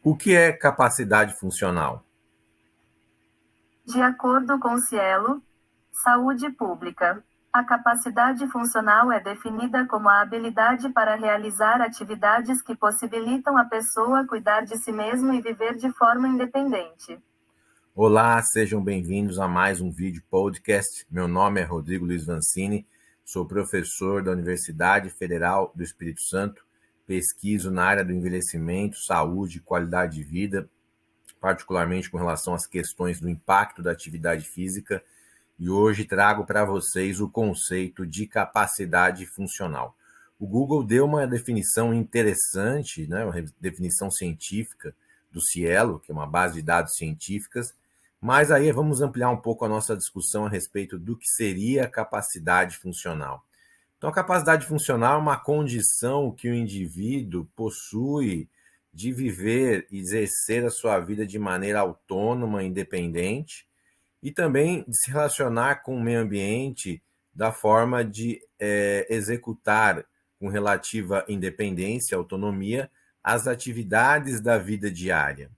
O que é capacidade funcional? De acordo com Cielo, Saúde Pública, a capacidade funcional é definida como a habilidade para realizar atividades que possibilitam a pessoa cuidar de si mesmo e viver de forma independente. Olá, sejam bem-vindos a mais um vídeo podcast. Meu nome é Rodrigo Luiz Vancini, sou professor da Universidade Federal do Espírito Santo, pesquiso na área do envelhecimento, saúde e qualidade de vida, particularmente com relação às questões do impacto da atividade física, e hoje trago para vocês o conceito de capacidade funcional. O Google deu uma definição interessante, né, uma definição científica do Cielo, que é uma base de dados científicas, mas aí vamos ampliar um pouco a nossa discussão a respeito do que seria capacidade funcional. Então, a capacidade funcional é uma condição que o indivíduo possui de viver e exercer a sua vida de maneira autônoma, independente, e também de se relacionar com o meio ambiente da forma de executar com relativa independência, autonomia, as atividades da vida diária.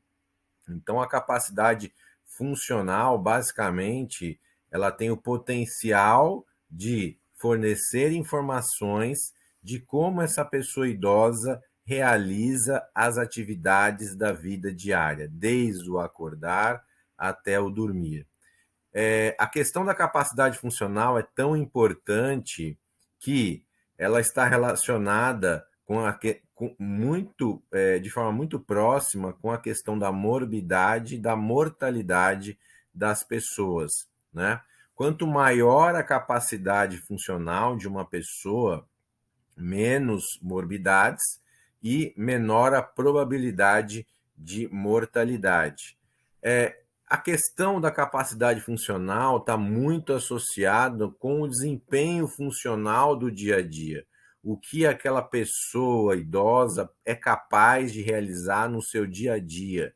Então, a capacidade funcional, basicamente, ela tem o potencial de fornecer informações de como essa pessoa idosa realiza as atividades da vida diária, desde o acordar até o dormir. A questão da capacidade funcional é tão importante que ela está relacionada de forma muito próxima com a questão da morbidade e da mortalidade das pessoas, né? Quanto maior a capacidade funcional de uma pessoa, menos morbidades e menor a probabilidade de mortalidade. A questão da capacidade funcional está muito associada com o desempenho funcional do dia a dia. O que aquela pessoa idosa é capaz de realizar no seu dia a dia.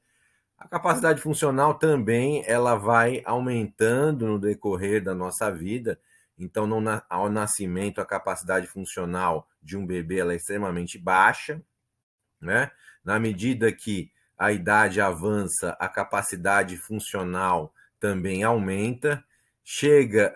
A capacidade funcional também ela vai aumentando no decorrer da nossa vida. Então, ao nascimento, a capacidade funcional de um bebê ela é extremamente baixa, né? Na medida que a idade avança, a capacidade funcional também aumenta. Chega,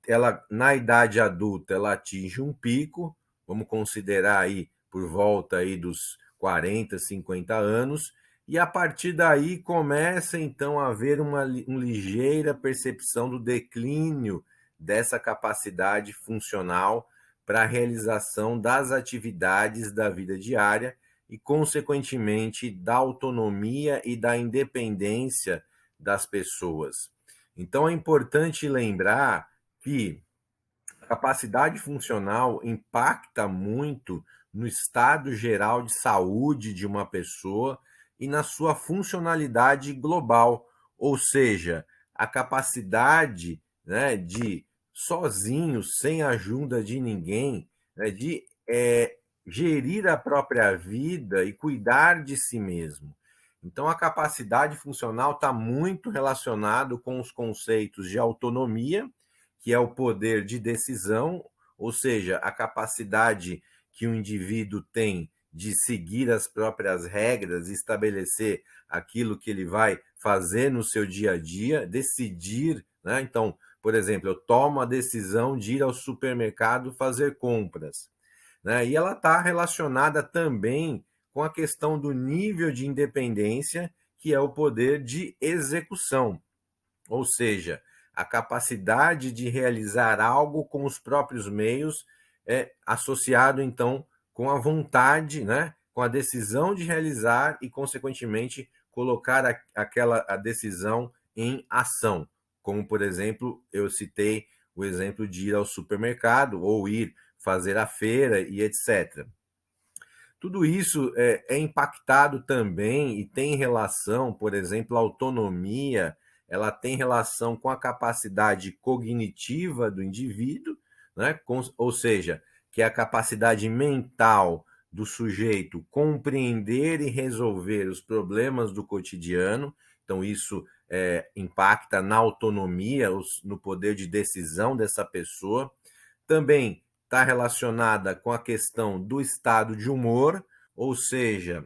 ela na idade adulta, ela atinge um pico, vamos considerar aí por volta aí dos 40, 50 anos, e a partir daí começa então a haver uma ligeira percepção do declínio dessa capacidade funcional para a realização das atividades da vida diária e, consequentemente, da autonomia e da independência das pessoas. Então, é importante lembrar que a capacidade funcional impacta muito no estado geral de saúde de uma pessoa e na sua funcionalidade global, ou seja, a capacidade, né, de sozinho, sem a ajuda de ninguém, né, de gerir a própria vida e cuidar de si mesmo. Então, a capacidade funcional está muito relacionado com os conceitos de autonomia, que é o poder de decisão, ou seja, a capacidade que o indivíduo tem de seguir as próprias regras, estabelecer aquilo que ele vai fazer no seu dia a dia, decidir, né? Então, por exemplo, eu tomo a decisão de ir ao supermercado fazer compras, né? E ela está relacionada também com a questão do nível de independência, que é o poder de execução, ou seja, a capacidade de realizar algo com os próprios meios é associado então com a vontade, né, com a decisão de realizar e consequentemente colocar a decisão em ação, como por exemplo, eu citei o exemplo de ir ao supermercado ou ir fazer a feira e etc. Tudo isso é impactado também e tem relação, por exemplo, a autonomia, ela tem relação com a capacidade cognitiva do indivíduo, né? Ou seja, que é a capacidade mental do sujeito compreender e resolver os problemas do cotidiano. Então, isso impacta na autonomia, no poder de decisão dessa pessoa. Também está relacionada com a questão do estado de humor, ou seja,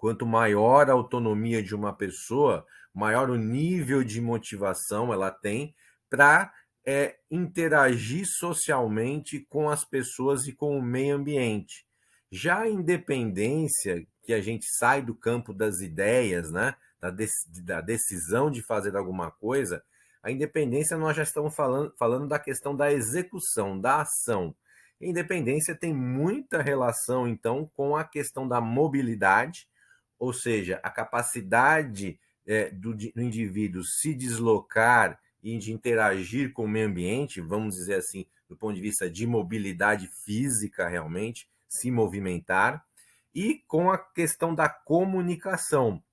Quanto maior a autonomia de uma pessoa, maior o nível de motivação ela tem para interagir socialmente com as pessoas e com o meio ambiente. Já a independência, que a gente sai do campo das ideias, né, da decisão de fazer alguma coisa, a independência nós já estamos falando da questão da execução, da ação. A independência tem muita relação, então, com a questão da mobilidade, ou seja, a capacidade do indivíduo se deslocar e de interagir com o meio ambiente, vamos dizer assim, do ponto de vista de mobilidade física, realmente, se movimentar, e com a questão da comunicação,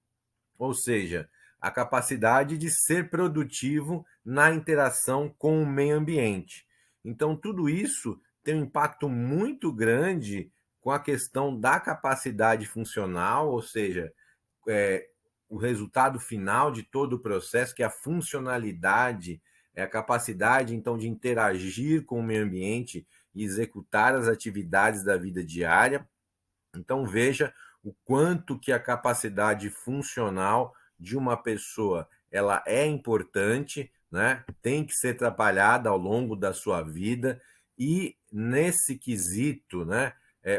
ou seja, a capacidade de ser produtivo na interação com o meio ambiente. Então, tudo isso tem um impacto muito grande com a questão da capacidade funcional, ou seja, o resultado final de todo o processo, que é a funcionalidade, é a capacidade, então, de interagir com o meio ambiente e executar as atividades da vida diária. Então, veja o quanto que a capacidade funcional de uma pessoa ela é importante, né? Tem que ser trabalhada ao longo da sua vida e nesse quesito, né?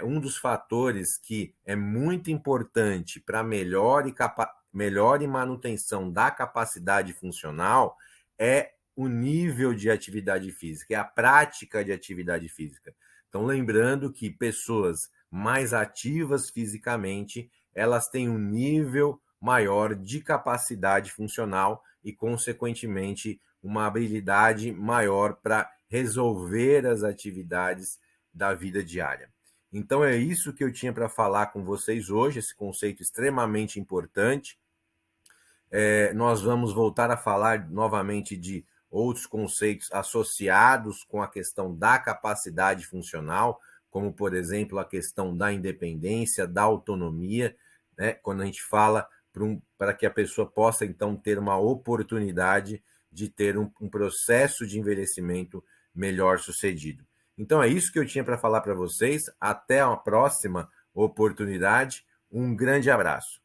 Um dos fatores que é muito importante para melhor e manutenção da capacidade funcional é o nível de atividade física, é a prática de atividade física. Então, lembrando que pessoas mais ativas fisicamente, elas têm um nível maior de capacidade funcional e, consequentemente, uma habilidade maior para resolver as atividades da vida diária. Então, é isso que eu tinha para falar com vocês hoje, esse conceito extremamente importante. Nós vamos voltar a falar novamente de outros conceitos associados com a questão da capacidade funcional, como, por exemplo, a questão da independência, da autonomia, né? Quando a gente fala para que a pessoa possa, então, ter uma oportunidade de ter um processo de envelhecimento melhor sucedido. Então, é isso que eu tinha para falar para vocês. Até a próxima oportunidade. Um grande abraço.